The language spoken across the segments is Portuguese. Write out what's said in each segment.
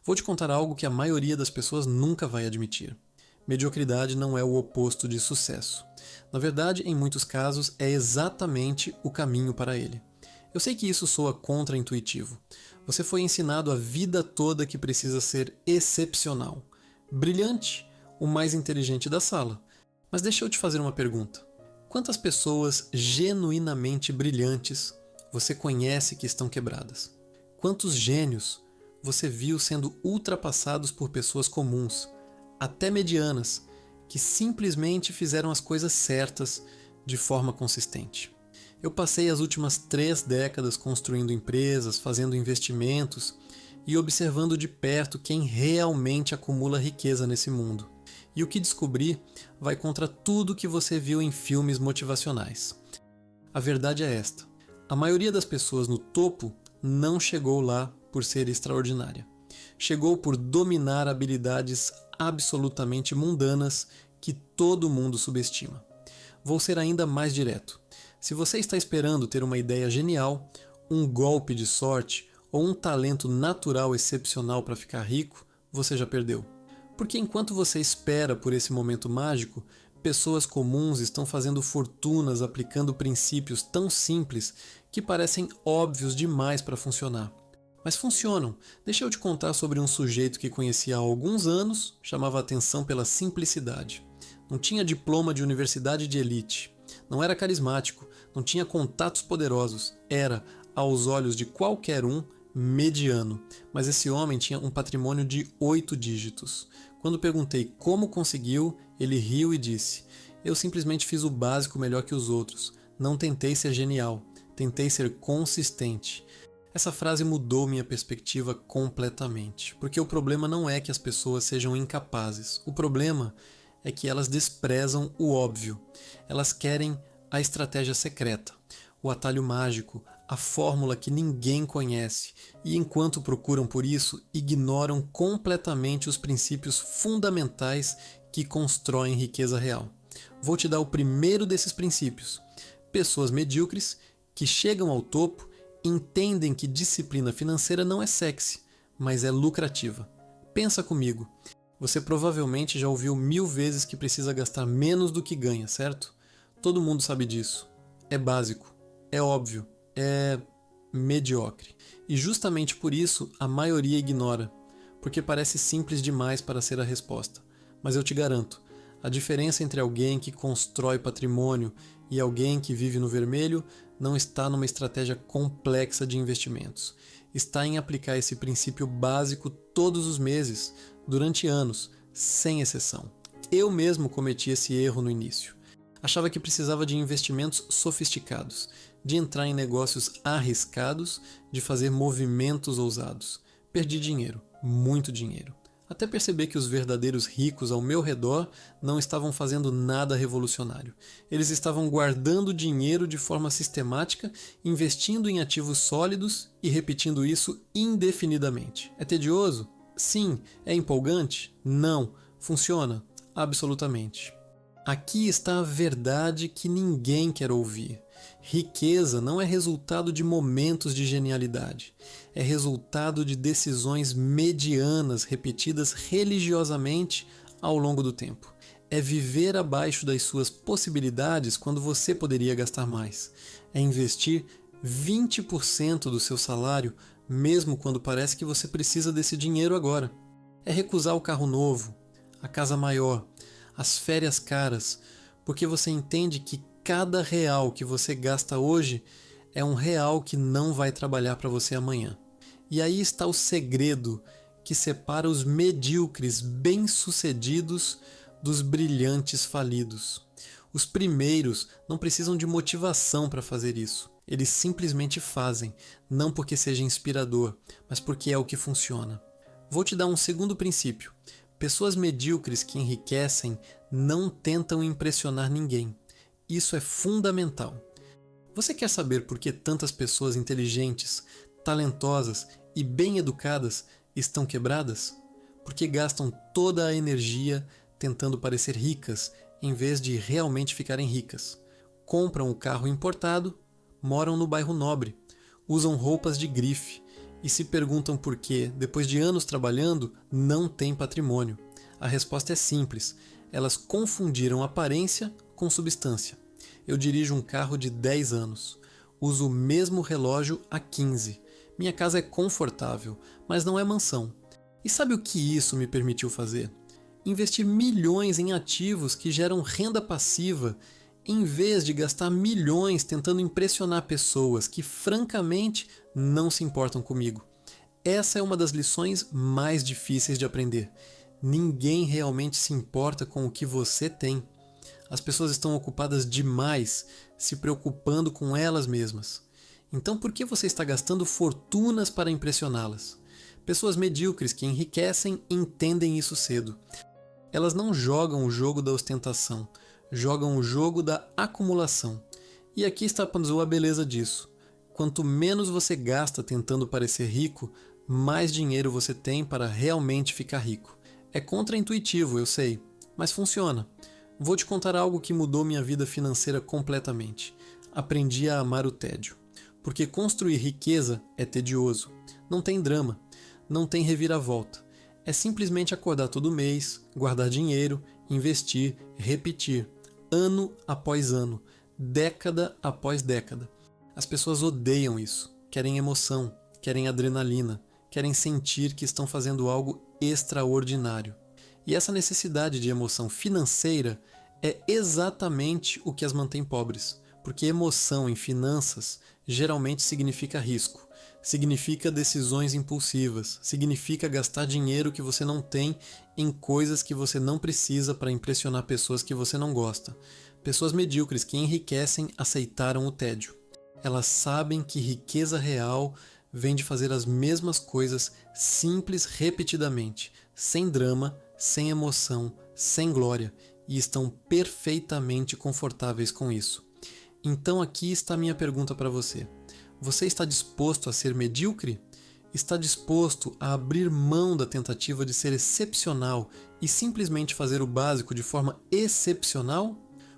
Vou te contar algo que a maioria das pessoas nunca vai admitir. Mediocridade não é o oposto de sucesso. Na verdade, em muitos casos, é exatamente o caminho para ele. Eu sei que isso soa contra-intuitivo. Você foi ensinado a vida toda que precisa ser excepcional, brilhante, o mais inteligente da sala. Mas deixa eu te fazer uma pergunta. Quantas pessoas genuinamente brilhantes você conhece que estão quebradas? Quantos gênios você viu sendo ultrapassados por pessoas comuns, até medianas, que simplesmente fizeram as coisas certas de forma consistente? Eu passei as últimas 3 décadas construindo empresas, fazendo investimentos e observando de perto quem realmente acumula riqueza nesse mundo. E o que descobri vai contra tudo que você viu em filmes motivacionais. A verdade é esta: a maioria das pessoas no topo não chegou lá por ser extraordinária. Chegou por dominar habilidades absolutamente mundanas que todo mundo subestima. Vou ser ainda mais direto. Se você está esperando ter uma ideia genial, um golpe de sorte ou um talento natural excepcional para ficar rico, você já perdeu. Porque enquanto você espera por esse momento mágico, pessoas comuns estão fazendo fortunas aplicando princípios tão simples que parecem óbvios demais para funcionar. Mas funcionam. Deixa eu te contar sobre um sujeito que conheci há alguns anos, chamava a atenção pela simplicidade. Não tinha diploma de universidade de elite. Não era carismático, não tinha contatos poderosos. Era, aos olhos de qualquer um, mediano. Mas esse homem tinha um patrimônio de 8 dígitos. Quando perguntei como conseguiu, ele riu e disse: "Eu simplesmente fiz o básico melhor que os outros. Não tentei ser genial, tentei ser consistente." Essa frase mudou minha perspectiva completamente, porque o problema não é que as pessoas sejam incapazes. O problema é que elas desprezam o óbvio. Elas querem a estratégia secreta, o atalho mágico, a fórmula que ninguém conhece, e enquanto procuram por isso, ignoram completamente os princípios fundamentais que constroem riqueza real. Vou te dar o primeiro desses princípios. Pessoas medíocres que chegam ao topo entendem que disciplina financeira não é sexy, mas é lucrativa. Pensa comigo. Você provavelmente já ouviu 1000 vezes que precisa gastar menos do que ganha, certo? Todo mundo sabe disso. É básico, é óbvio, é mediocre. E justamente por isso a maioria ignora, porque parece simples demais para ser a resposta. Mas eu te garanto, a diferença entre alguém que constrói patrimônio e alguém que vive no vermelho não está numa estratégia complexa de investimentos. Está em aplicar esse princípio básico todos os meses, durante anos, sem exceção. Eu mesmo cometi esse erro no início. Achava que precisava de investimentos sofisticados, de entrar em negócios arriscados, de fazer movimentos ousados. Perdi dinheiro, muito dinheiro. Até perceber que os verdadeiros ricos ao meu redor não estavam fazendo nada revolucionário. Eles estavam guardando dinheiro de forma sistemática, investindo em ativos sólidos e repetindo isso indefinidamente. É tedioso? Sim. É empolgante? Não. Funciona? Absolutamente. Aqui está a verdade que ninguém quer ouvir. Riqueza não é resultado de momentos de genialidade. É resultado de decisões medianas repetidas religiosamente ao longo do tempo. É viver abaixo das suas possibilidades quando você poderia gastar mais. É investir 20% do seu salário mesmo quando parece que você precisa desse dinheiro agora. É recusar o carro novo, a casa maior, as férias caras, porque você entende que cada real que você gasta hoje é um real que não vai trabalhar para você amanhã. E aí está o segredo que separa os medíocres bem-sucedidos dos brilhantes falidos. Os primeiros não precisam de motivação para fazer isso. Eles simplesmente fazem, não porque seja inspirador, mas porque é o que funciona. Vou te dar um segundo princípio. Pessoas medíocres que enriquecem não tentam impressionar ninguém. Isso é fundamental. Você quer saber por que tantas pessoas inteligentes, talentosas e bem educadas estão quebradas? Porque gastam toda a energia tentando parecer ricas em vez de realmente ficarem ricas. Compram o carro importado, moram no bairro nobre, usam roupas de grife e se perguntam por que, depois de anos trabalhando, não têm patrimônio. A resposta é simples: elas confundiram aparência com substância. Eu dirijo um carro de 10 anos. Uso o mesmo relógio há 15. Minha casa é confortável, mas não é mansão. E sabe o que isso me permitiu fazer? Investir milhões em ativos que geram renda passiva, em vez de gastar milhões tentando impressionar pessoas que, francamente, não se importam comigo. Essa é uma das lições mais difíceis de aprender. Ninguém realmente se importa com o que você tem. As pessoas estão ocupadas demais, se preocupando com elas mesmas. Então por que você está gastando fortunas para impressioná-las? Pessoas medíocres que enriquecem entendem isso cedo. Elas não jogam o jogo da ostentação, jogam o jogo da acumulação. E aqui está a beleza disso. Quanto menos você gasta tentando parecer rico, mais dinheiro você tem para realmente ficar rico. É contraintuitivo, eu sei, mas funciona. Vou te contar algo que mudou minha vida financeira completamente. Aprendi a amar o tédio. Porque construir riqueza é tedioso. Não tem drama, não tem reviravolta. É simplesmente acordar todo mês, guardar dinheiro, investir, repetir, ano após ano, década após década. As pessoas odeiam isso, querem emoção, querem adrenalina, querem sentir que estão fazendo algo extraordinário. E essa necessidade de emoção financeira é exatamente o que as mantém pobres, porque emoção em finanças geralmente significa risco, significa decisões impulsivas, significa gastar dinheiro que você não tem em coisas que você não precisa para impressionar pessoas que você não gosta. Pessoas medíocres que enriquecem aceitaram o tédio. Elas sabem que riqueza real vem de fazer as mesmas coisas simples repetidamente, sem drama, sem emoção, sem glória, e estão perfeitamente confortáveis com isso. Então aqui está a minha pergunta para você. Você está disposto a ser medíocre? Está disposto a abrir mão da tentativa de ser excepcional e simplesmente fazer o básico de forma excepcional?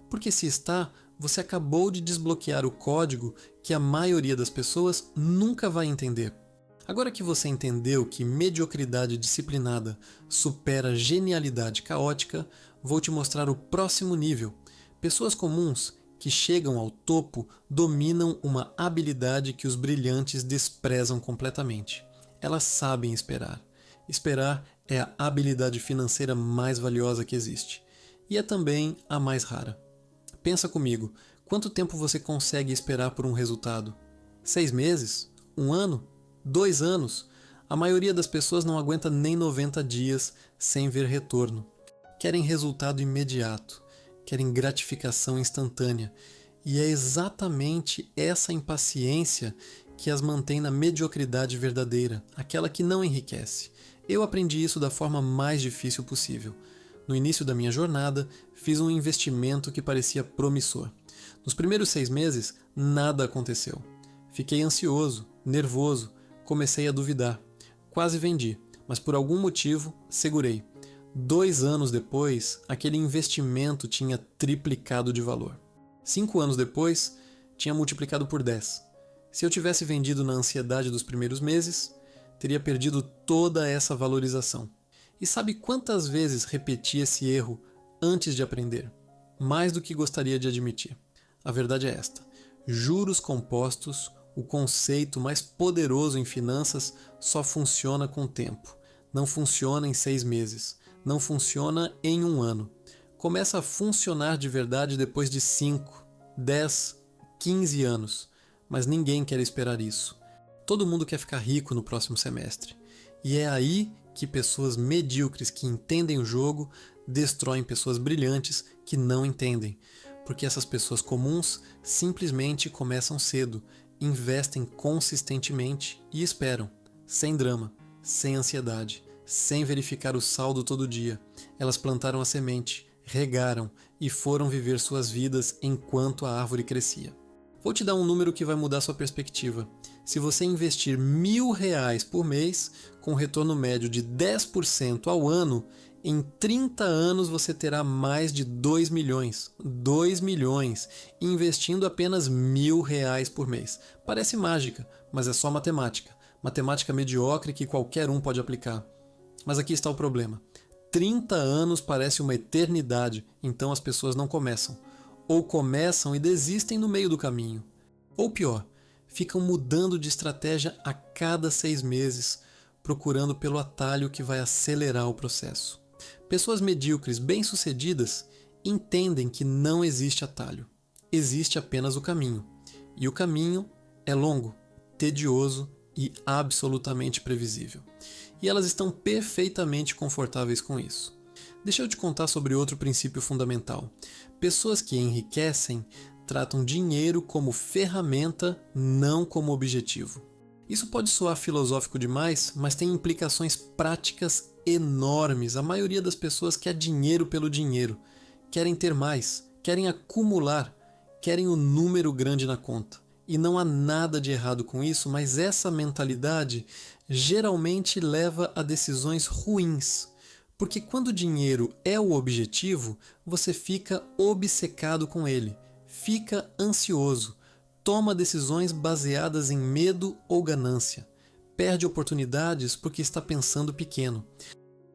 Porque se está, você acabou de desbloquear o código que a maioria das pessoas nunca vai entender. Agora que você entendeu que mediocridade disciplinada supera genialidade caótica, vou te mostrar o próximo nível. Pessoas comuns que chegam ao topo dominam uma habilidade que os brilhantes desprezam completamente. Elas sabem esperar. Esperar é a habilidade financeira mais valiosa que existe. E é também a mais rara. Pensa comigo, quanto tempo você consegue esperar por um resultado? 6 meses? 1 ano? 2 anos? A maioria das pessoas não aguenta nem 90 dias sem ver retorno. Querem resultado imediato, querem gratificação instantânea. E é exatamente essa impaciência que as mantém na mediocridade verdadeira, aquela que não enriquece. Eu aprendi isso da forma mais difícil possível. No início da minha jornada, fiz um investimento que parecia promissor. Nos primeiros 6 meses, nada aconteceu. Fiquei ansioso, nervoso, comecei a duvidar. Quase vendi, mas por algum motivo segurei. 2 anos depois, aquele investimento tinha triplicado de valor. 5 anos depois, tinha multiplicado por 10. Se eu tivesse vendido na ansiedade dos primeiros meses, teria perdido toda essa valorização. E sabe quantas vezes repeti esse erro antes de aprender? Mais do que gostaria de admitir. A verdade é esta: juros compostos, o conceito mais poderoso em finanças, só funciona com o tempo. Não funciona em 6 meses. Não funciona em 1 ano. Começa a funcionar de verdade depois de 5, 10, 15 anos. Mas ninguém quer esperar isso. Todo mundo quer ficar rico no próximo semestre. E é aí que pessoas medíocres que entendem o jogo destroem pessoas brilhantes que não entendem. Porque essas pessoas comuns simplesmente começam cedo, investem consistentemente e esperam, sem drama, sem ansiedade, sem verificar o saldo todo dia. Elas plantaram a semente, regaram e foram viver suas vidas enquanto a árvore crescia. Vou te dar um número que vai mudar sua perspectiva. Se você investir R$1.000 por mês, com retorno médio de 10% ao ano, em 30 anos você terá mais de 2 milhões. 2 milhões, investindo apenas R$1.000 por mês. Parece mágica, mas é só matemática. Matemática mediocre que qualquer um pode aplicar. Mas aqui está o problema. 30 anos parece uma eternidade, então as pessoas não começam. Ou começam e desistem no meio do caminho. Ou pior, ficam mudando de estratégia a cada 6 meses, procurando pelo atalho que vai acelerar o processo. Pessoas medíocres bem-sucedidas entendem que não existe atalho. Existe apenas o caminho. E o caminho é longo, tedioso e absolutamente previsível. E elas estão perfeitamente confortáveis com isso. Deixa eu te contar sobre outro princípio fundamental. Pessoas que enriquecem tratam dinheiro como ferramenta, não como objetivo. Isso pode soar filosófico demais, mas tem implicações práticas enormes. A maioria das pessoas quer dinheiro pelo dinheiro, querem ter mais, querem acumular, querem um número grande na conta. E não há nada de errado com isso, mas essa mentalidade geralmente leva a decisões ruins. Porque quando o dinheiro é o objetivo, você fica obcecado com ele, fica ansioso, toma decisões baseadas em medo ou ganância, perde oportunidades porque está pensando pequeno,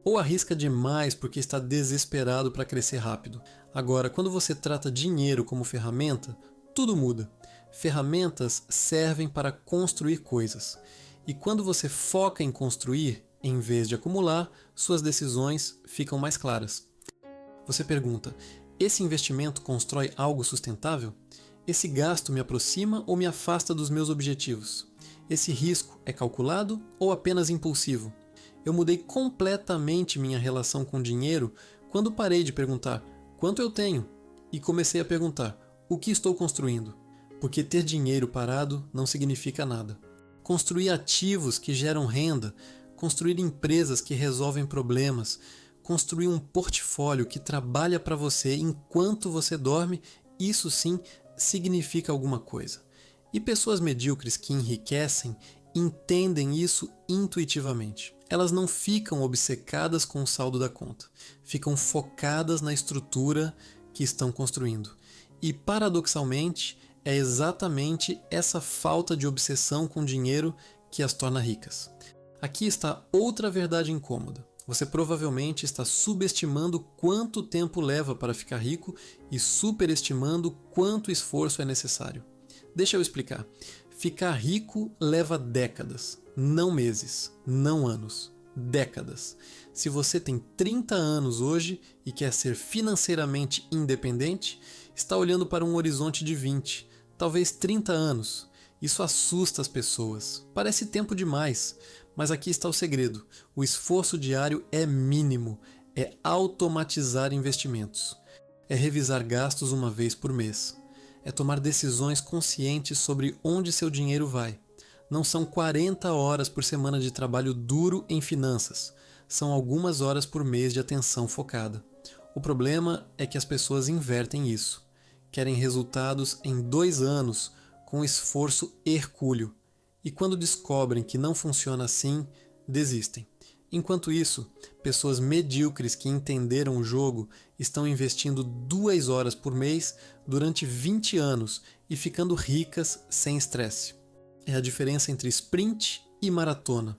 ou arrisca demais porque está desesperado para crescer rápido. Agora, quando você trata dinheiro como ferramenta, tudo muda. Ferramentas servem para construir coisas. E quando você foca em construir, em vez de acumular, suas decisões ficam mais claras. Você pergunta: esse investimento constrói algo sustentável? Esse gasto me aproxima ou me afasta dos meus objetivos? Esse risco é calculado ou apenas impulsivo? Eu mudei completamente minha relação com dinheiro quando parei de perguntar quanto eu tenho e comecei a perguntar o que estou construindo. Porque ter dinheiro parado não significa nada. Construir ativos que geram renda, construir empresas que resolvem problemas, construir um portfólio que trabalha para você enquanto você dorme, isso sim significa alguma coisa. E pessoas medíocres que enriquecem entendem isso intuitivamente. Elas não ficam obcecadas com o saldo da conta, ficam focadas na estrutura que estão construindo. E paradoxalmente, é exatamente essa falta de obsessão com dinheiro que as torna ricas. Aqui está outra verdade incômoda. Você provavelmente está subestimando quanto tempo leva para ficar rico e superestimando quanto esforço é necessário. Deixa eu explicar. Ficar rico leva décadas, não meses, não anos. Décadas. Se você tem 30 anos hoje e quer ser financeiramente independente, está olhando para um horizonte de 20, talvez 30 anos. Isso assusta as pessoas. Parece tempo demais, mas aqui está o segredo. O esforço diário é mínimo, é automatizar investimentos, é revisar gastos uma vez por mês, é tomar decisões conscientes sobre onde seu dinheiro vai. Não são 40 horas por semana de trabalho duro em finanças, são algumas horas por mês de atenção focada. O problema é que as pessoas invertem isso. Querem resultados em 2 anos com esforço hercúleo. E quando descobrem que não funciona assim, desistem. Enquanto isso, pessoas medíocres que entenderam o jogo estão investindo 2 horas por mês durante 20 anos e ficando ricas sem estresse. É a diferença entre sprint e maratona.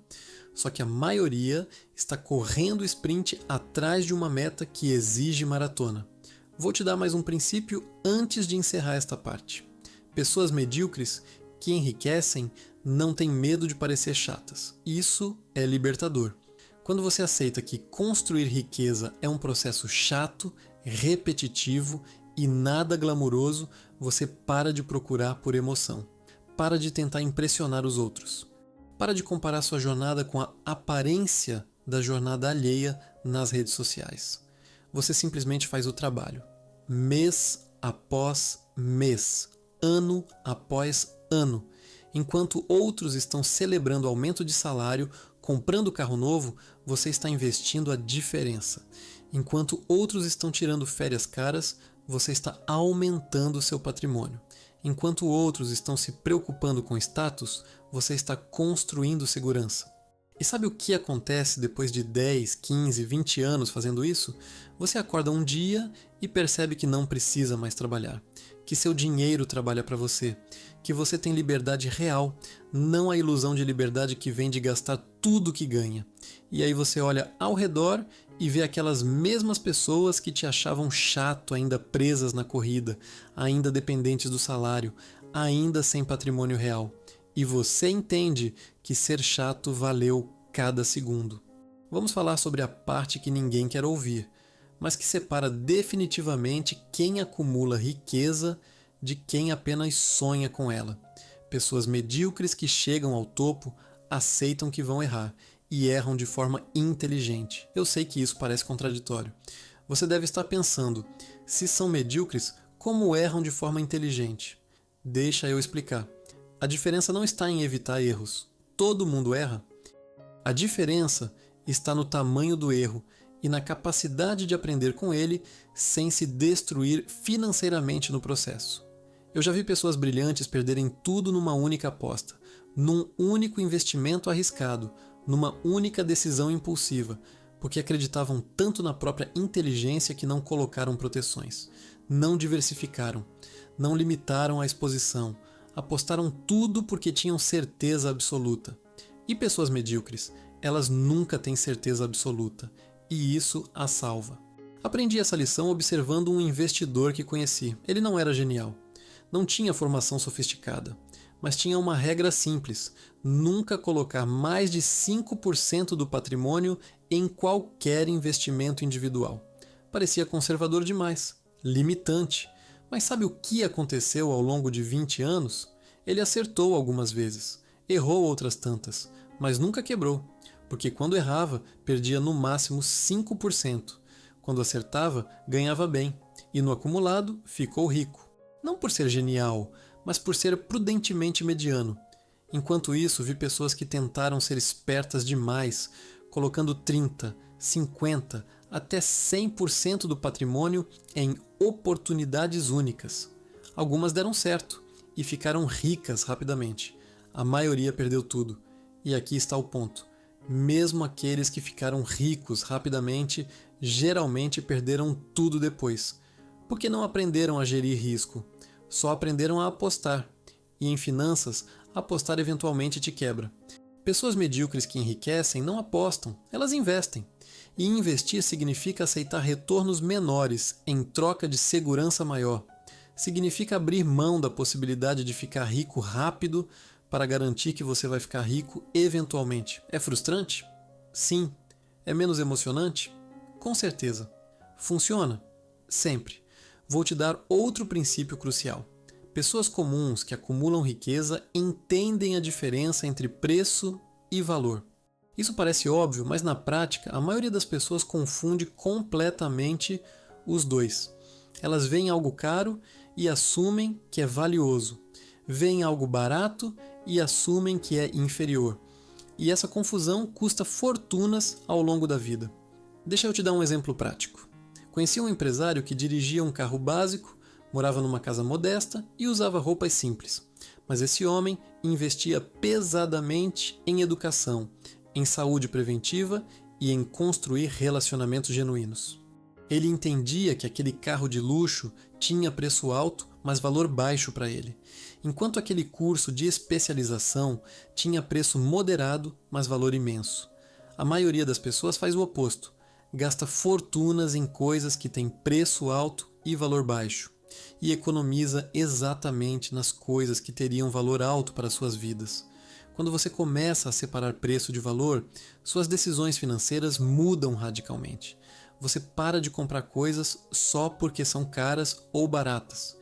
Só que a maioria está correndo sprint atrás de uma meta que exige maratona. Vou te dar mais um princípio antes de encerrar esta parte. Pessoas medíocres que enriquecem não têm medo de parecer chatas. Isso é libertador. Quando você aceita que construir riqueza é um processo chato, repetitivo e nada glamuroso, você para de procurar por emoção. Para de tentar impressionar os outros. Para de comparar sua jornada com a aparência da jornada alheia nas redes sociais. Você simplesmente faz o trabalho. Mês após mês. Ano após ano. Enquanto outros estão celebrando aumento de salário, comprando carro novo, você está investindo a diferença. Enquanto outros estão tirando férias caras, você está aumentando o seu patrimônio. Enquanto outros estão se preocupando com status, você está construindo segurança. E sabe o que acontece depois de 10, 15, 20 anos fazendo isso? Você acorda um dia e percebe que não precisa mais trabalhar, que seu dinheiro trabalha para você, que você tem liberdade real, não a ilusão de liberdade que vem de gastar tudo que ganha. E aí você olha ao redor e vê aquelas mesmas pessoas que te achavam chato, ainda presas na corrida, ainda dependentes do salário, ainda sem patrimônio real. E você entende que ser chato valeu cada segundo. Vamos falar sobre a parte que ninguém quer ouvir, mas que separa definitivamente quem acumula riqueza de quem apenas sonha com ela. Pessoas medíocres que chegam ao topo aceitam que vão errar e erram de forma inteligente. Eu sei que isso parece contraditório. Você deve estar pensando, se são medíocres, como erram de forma inteligente? Deixa eu explicar. A diferença não está em evitar erros. Todo mundo erra. A diferença está no tamanho do erro e na capacidade de aprender com ele sem se destruir financeiramente no processo. Eu já vi pessoas brilhantes perderem tudo numa única aposta, num único investimento arriscado, numa única decisão impulsiva, porque acreditavam tanto na própria inteligência que não colocaram proteções, não diversificaram, não limitaram a exposição, apostaram tudo porque tinham certeza absoluta. E pessoas medíocres, elas nunca têm certeza absoluta, e isso as salva. Aprendi essa lição observando um investidor que conheci. Ele não era genial, não tinha formação sofisticada, mas tinha uma regra simples: nunca colocar mais de 5% do patrimônio em qualquer investimento individual. Parecia conservador demais, limitante, mas sabe o que aconteceu ao longo de 20 anos? Ele acertou algumas vezes, errou outras tantas, mas nunca quebrou, porque quando errava, perdia no máximo 5%. Quando acertava, ganhava bem, e no acumulado, ficou rico. Não por ser genial, mas por ser prudentemente mediano. Enquanto isso, vi pessoas que tentaram ser espertas demais, colocando 30%, 50%, até 100% do patrimônio em oportunidades únicas. Algumas deram certo e ficaram ricas rapidamente. A maioria perdeu tudo. E aqui está o ponto. Mesmo aqueles que ficaram ricos rapidamente, geralmente perderam tudo depois. Porque não aprenderam a gerir risco. Só aprenderam a apostar. E em finanças, apostar eventualmente te quebra. Pessoas medíocres que enriquecem não apostam, elas investem. E investir significa aceitar retornos menores em troca de segurança maior. Significa abrir mão da possibilidade de ficar rico rápido para garantir que você vai ficar rico eventualmente. É frustrante? Sim. É menos emocionante? Com certeza. Funciona? Sempre. Vou te dar outro princípio crucial. Pessoas comuns que acumulam riqueza entendem a diferença entre preço e valor. Isso parece óbvio, mas na prática a maioria das pessoas confunde completamente os dois. Elas veem algo caro e assumem que é valioso. Veem algo barato e assumem que é inferior. E essa confusão custa fortunas ao longo da vida. Deixa eu te dar um exemplo prático. Conheci um empresário que dirigia um carro básico, morava numa casa modesta e usava roupas simples. Mas esse homem investia pesadamente em educação, em saúde preventiva e em construir relacionamentos genuínos. Ele entendia que aquele carro de luxo tinha preço alto, mas valor baixo para ele, enquanto aquele curso de especialização tinha preço moderado, mas valor imenso. A maioria das pessoas faz o oposto. Gasta fortunas em coisas que têm preço alto e valor baixo, e economiza exatamente nas coisas que teriam valor alto para suas vidas. Quando você começa a separar preço de valor, suas decisões financeiras mudam radicalmente. Você para de comprar coisas só porque são caras ou baratas.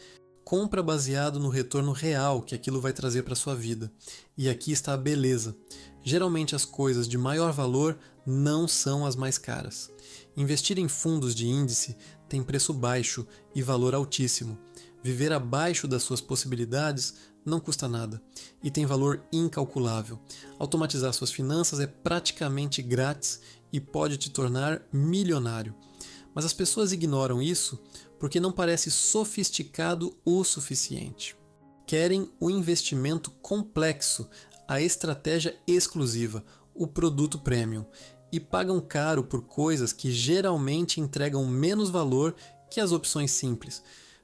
Compra baseado no retorno real que aquilo vai trazer para sua vida. E aqui está a beleza. Geralmente as coisas de maior valor não são as mais caras. Investir em fundos de índice tem preço baixo e valor altíssimo. Viver abaixo das suas possibilidades não custa nada e tem valor incalculável. Automatizar suas finanças é praticamente grátis e pode te tornar milionário. Mas as pessoas ignoram isso porque não parece sofisticado o suficiente. Querem o investimento complexo, a estratégia exclusiva, o produto premium, e pagam caro por coisas que geralmente entregam menos valor que as opções simples.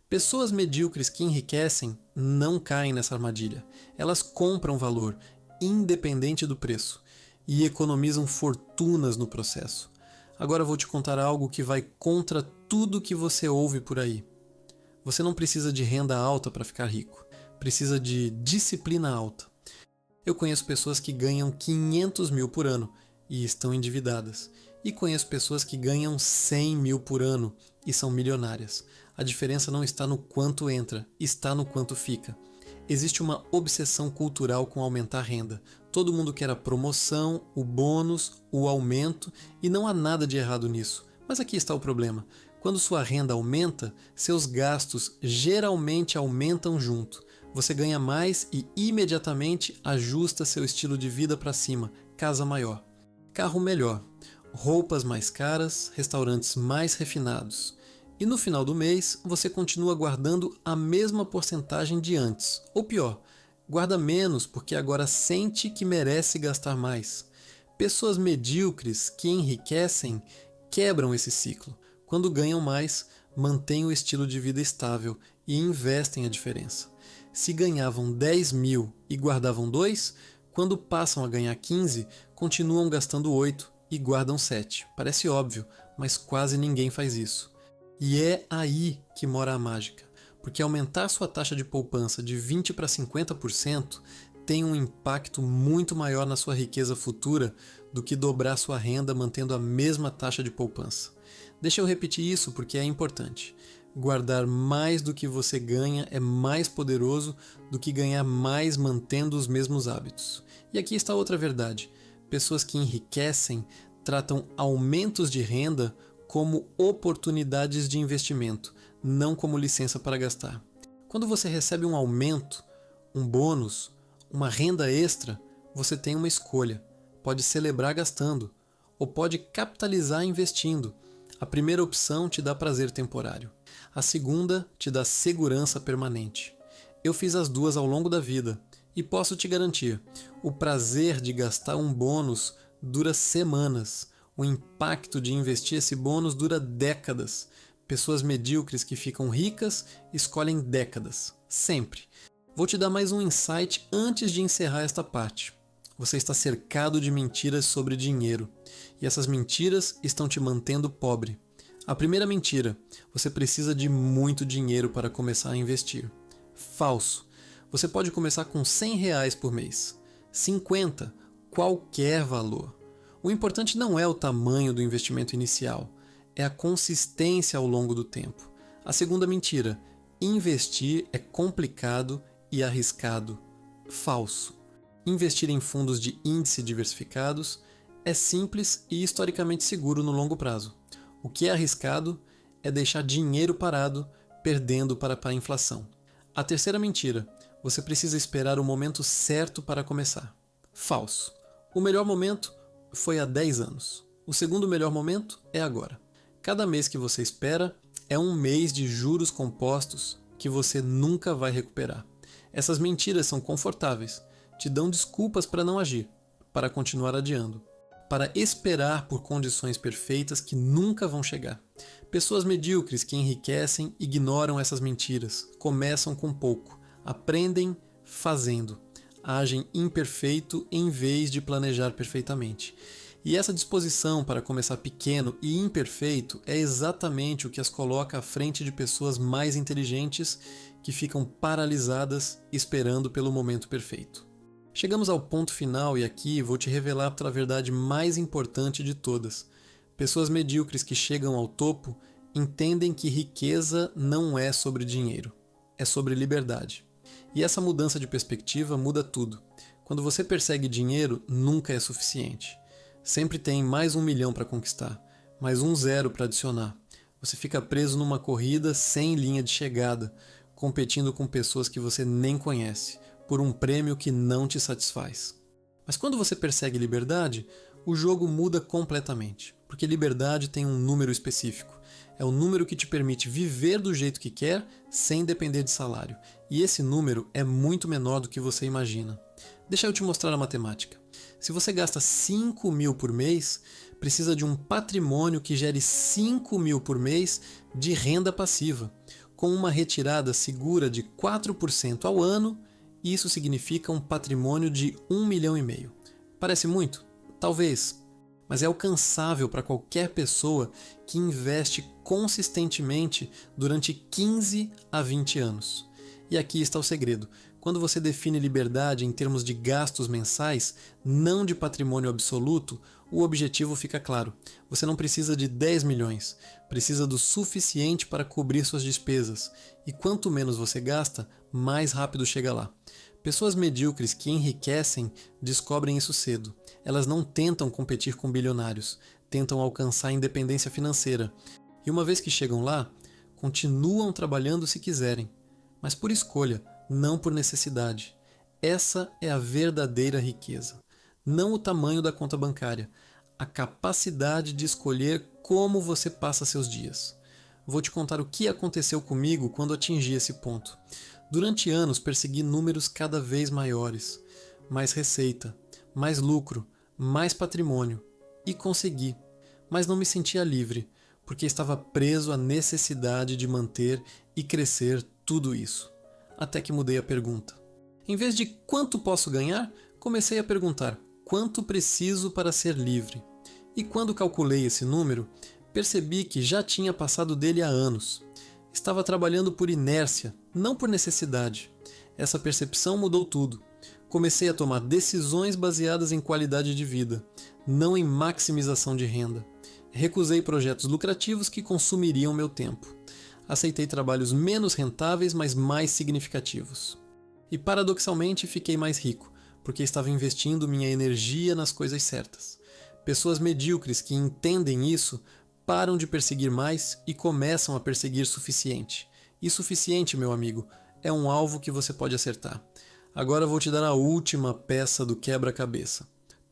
Pessoas medíocres que enriquecem não caem nessa armadilha. Elas compram valor, independente do preço, e economizam fortunas no processo. Agora vou te contar algo que vai contra tudo que você ouve por aí. Você não precisa de renda alta para ficar rico. Precisa de disciplina alta. Eu conheço pessoas que ganham 500 mil por ano e estão endividadas. E conheço pessoas que ganham 100 mil por ano e são milionárias. A diferença não está no quanto entra, está no quanto fica. Existe uma obsessão cultural com aumentar a renda. Todo mundo quer a promoção, o bônus, o aumento, e não há nada de errado nisso. Mas aqui está o problema. Quando sua renda aumenta, seus gastos geralmente aumentam junto. Você ganha mais e imediatamente ajusta seu estilo de vida para cima, casa maior, carro melhor, roupas mais caras, restaurantes mais refinados. E no final do mês, você continua guardando a mesma porcentagem de antes. Ou pior, guarda menos porque agora sente que merece gastar mais. Pessoas medíocres que enriquecem quebram esse ciclo. Quando ganham mais, mantêm o estilo de vida estável e investem a diferença. Se ganhavam 10 mil e guardavam 2, quando passam a ganhar 15, continuam gastando 8 e guardam 7. Parece óbvio, mas quase ninguém faz isso. E é aí que mora a mágica, porque aumentar sua taxa de poupança de 20% para 50% tem um impacto muito maior na sua riqueza futura do que dobrar sua renda mantendo a mesma taxa de poupança. Deixa eu repetir isso porque é importante. Guardar mais do que você ganha é mais poderoso do que ganhar mais mantendo os mesmos hábitos. E aqui está outra verdade. Pessoas que enriquecem tratam aumentos de renda como oportunidades de investimento, não como licença para gastar. Quando você recebe um aumento, um bônus, uma renda extra, você tem uma escolha. Pode celebrar gastando, ou pode capitalizar investindo. A primeira opção te dá prazer temporário. A segunda te dá segurança permanente. Eu fiz as duas ao longo da vida e posso te garantir, o prazer de gastar um bônus dura semanas. O impacto de investir esse bônus dura décadas. Pessoas medíocres que ficam ricas escolhem décadas, sempre. Vou te dar mais um insight antes de encerrar esta parte. Você está cercado de mentiras sobre dinheiro, e essas mentiras estão te mantendo pobre. A primeira mentira: você precisa de muito dinheiro para começar a investir. Falso. Você pode começar com R$100 por mês, 50, qualquer valor. O importante não é o tamanho do investimento inicial, é a consistência ao longo do tempo. A segunda mentira: investir é complicado e arriscado. Falso. Investir em fundos de índice diversificados é simples e historicamente seguro no longo prazo. O que é arriscado é deixar dinheiro parado, perdendo para a inflação. A terceira mentira: você precisa esperar o momento certo para começar. Falso. O melhor momento foi há 10 anos. O segundo melhor momento é agora. Cada mês que você espera é um mês de juros compostos que você nunca vai recuperar. Essas mentiras são confortáveis, te dão desculpas para não agir, para continuar adiando, para esperar por condições perfeitas que nunca vão chegar. Pessoas medíocres que enriquecem ignoram essas mentiras, começam com pouco, aprendem fazendo, agem imperfeito em vez de planejar perfeitamente. E essa disposição para começar pequeno e imperfeito é exatamente o que as coloca à frente de pessoas mais inteligentes que ficam paralisadas esperando pelo momento perfeito. Chegamos ao ponto final e aqui vou te revelar a verdade mais importante de todas. Pessoas medíocres que chegam ao topo entendem que riqueza não é sobre dinheiro, é sobre liberdade. E essa mudança de perspectiva muda tudo. Quando você persegue dinheiro, nunca é suficiente. Sempre tem mais 1 milhão para conquistar, mais um zero para adicionar. Você fica preso numa corrida sem linha de chegada, competindo com pessoas que você nem conhece, por um prêmio que não te satisfaz. Mas quando você persegue liberdade, o jogo muda completamente, porque liberdade tem um número específico. É o número que te permite viver do jeito que quer, sem depender de salário. E esse número é muito menor do que você imagina. Deixa eu te mostrar a matemática. Se você gasta 5 mil por mês, precisa de um patrimônio que gere 5 mil por mês de renda passiva. com uma retirada segura de 4% ao ano, isso significa um patrimônio de 1,5 milhão. Parece muito? Talvez, mas é alcançável para qualquer pessoa que investe consistentemente durante 15 a 20 anos. E aqui está o segredo. Quando você define liberdade em termos de gastos mensais, não de patrimônio absoluto, o objetivo fica claro. Você não precisa de 10 milhões, precisa do suficiente para cobrir suas despesas. E quanto menos você gasta, mais rápido chega lá. Pessoas medíocres que enriquecem descobrem isso cedo. Elas não tentam competir com bilionários, tentam alcançar a independência financeira. E uma vez que chegam lá, continuam trabalhando se quiserem, mas por escolha, não por necessidade. Essa é a verdadeira riqueza. Não o tamanho da conta bancária, a capacidade de escolher como você passa seus dias. Vou te contar o que aconteceu comigo quando atingi esse ponto. Durante anos persegui números cada vez maiores, mais receita, mais lucro, mais patrimônio, e consegui. Mas não me sentia livre, porque estava preso à necessidade de manter e crescer tudo isso. Até que mudei a pergunta. Em vez de quanto posso ganhar, comecei a perguntar quanto preciso para ser livre. E quando calculei esse número, percebi que já tinha passado dele há anos. Estava trabalhando por inércia, não por necessidade. Essa percepção mudou tudo. Comecei a tomar decisões baseadas em qualidade de vida, não em maximização de renda. Recusei projetos lucrativos que consumiriam meu tempo. Aceitei trabalhos menos rentáveis, mas mais significativos. E paradoxalmente fiquei mais rico, porque estava investindo minha energia nas coisas certas. Pessoas medíocres que entendem isso param de perseguir mais e começam a perseguir suficiente. E suficiente, meu amigo, é um alvo que você pode acertar. Agora vou te dar a última peça do quebra-cabeça.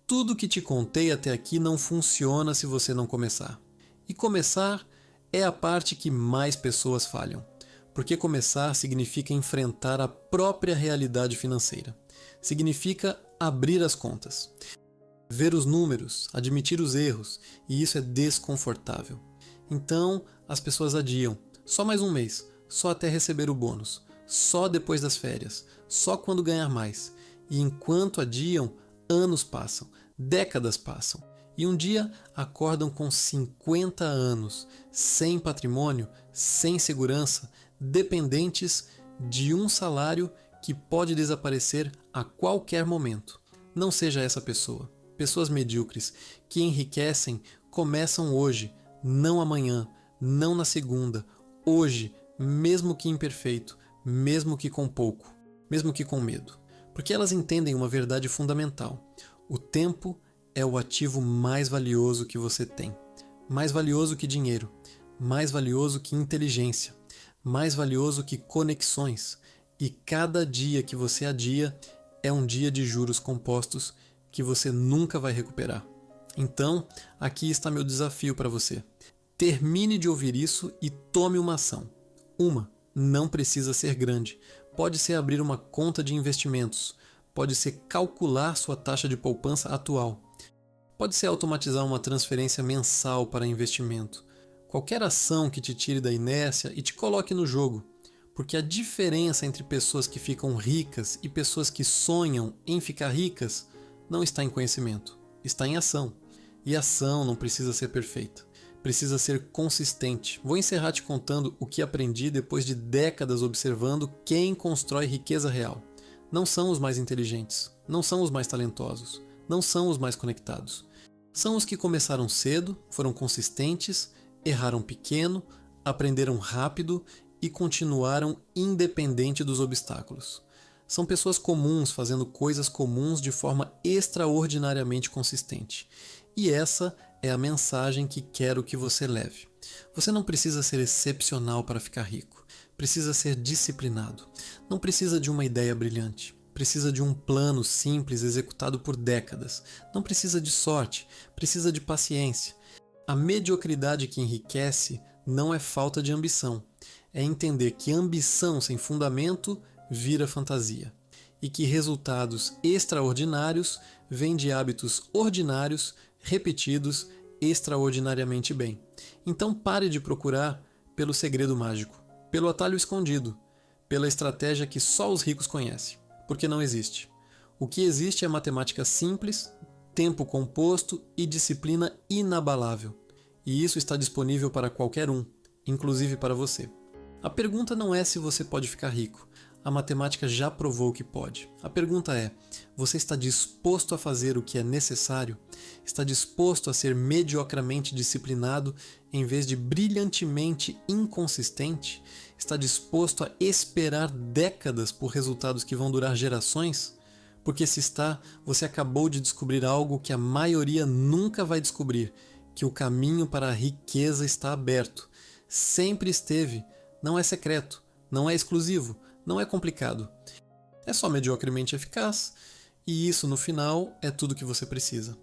Tudo que te contei até aqui não funciona se você não começar. E começar é a parte que mais pessoas falham. Porque começar significa enfrentar a própria realidade financeira. Significa abrir as contas. Ver os números, admitir os erros, e isso é desconfortável. Então, as pessoas adiam. Só mais um mês, só até receber o bônus, só depois das férias, só quando ganhar mais. E enquanto adiam, anos passam, décadas passam. E um dia acordam com 50 anos, sem patrimônio, sem segurança, dependentes de um salário que pode desaparecer a qualquer momento. Não seja essa pessoa. Pessoas medíocres que enriquecem começam hoje, não amanhã, não na segunda, hoje, mesmo que imperfeito, mesmo que com pouco, mesmo que com medo. Porque elas entendem uma verdade fundamental. O tempo é o ativo mais valioso que você tem. Mais valioso que dinheiro, mais valioso que inteligência, mais valioso que conexões. E cada dia que você adia é um dia de juros compostos que você nunca vai recuperar. Então, aqui está meu desafio para você. Termine de ouvir isso e tome uma ação. Não precisa ser grande. Pode ser abrir uma conta de investimentos. Pode ser calcular sua taxa de poupança atual. Pode ser automatizar uma transferência mensal para investimento. Qualquer ação que te tire da inércia e te coloque no jogo. Porque a diferença entre pessoas que ficam ricas e pessoas que sonham em ficar ricas não está em conhecimento, está em ação. E ação não precisa ser perfeita, precisa ser consistente. Vou encerrar te contando o que aprendi depois de décadas observando quem constrói riqueza real. Não são os mais inteligentes, não são os mais talentosos, não são os mais conectados. São os que começaram cedo, foram consistentes, erraram pequeno, aprenderam rápido e continuaram independente dos obstáculos. São pessoas comuns fazendo coisas comuns de forma extraordinariamente consistente. E essa é a mensagem que quero que você leve. Você não precisa ser excepcional para ficar rico. Precisa ser disciplinado. Não precisa de uma ideia brilhante. Precisa de um plano simples executado por décadas. Não precisa de sorte. Precisa de paciência. A mediocridade que enriquece não é falta de ambição. É entender que ambição sem fundamento vira fantasia, e que resultados extraordinários vêm de hábitos ordinários, repetidos extraordinariamente bem. Então pare de procurar pelo segredo mágico, pelo atalho escondido, pela estratégia que só os ricos conhecem, porque não existe. O que existe é matemática simples, tempo composto e disciplina inabalável. E isso está disponível para qualquer um, inclusive para você. A pergunta não é se você pode ficar rico. A matemática já provou que pode. A pergunta é: você está disposto a fazer o que é necessário? Está disposto a ser mediocremente disciplinado em vez de brilhantemente inconsistente? Está disposto a esperar décadas por resultados que vão durar gerações? Porque se está, você acabou de descobrir algo que a maioria nunca vai descobrir, que o caminho para a riqueza está aberto. Sempre esteve. Não é secreto, não é exclusivo, não é complicado. É só mediocremente eficaz, e isso no final é tudo que você precisa.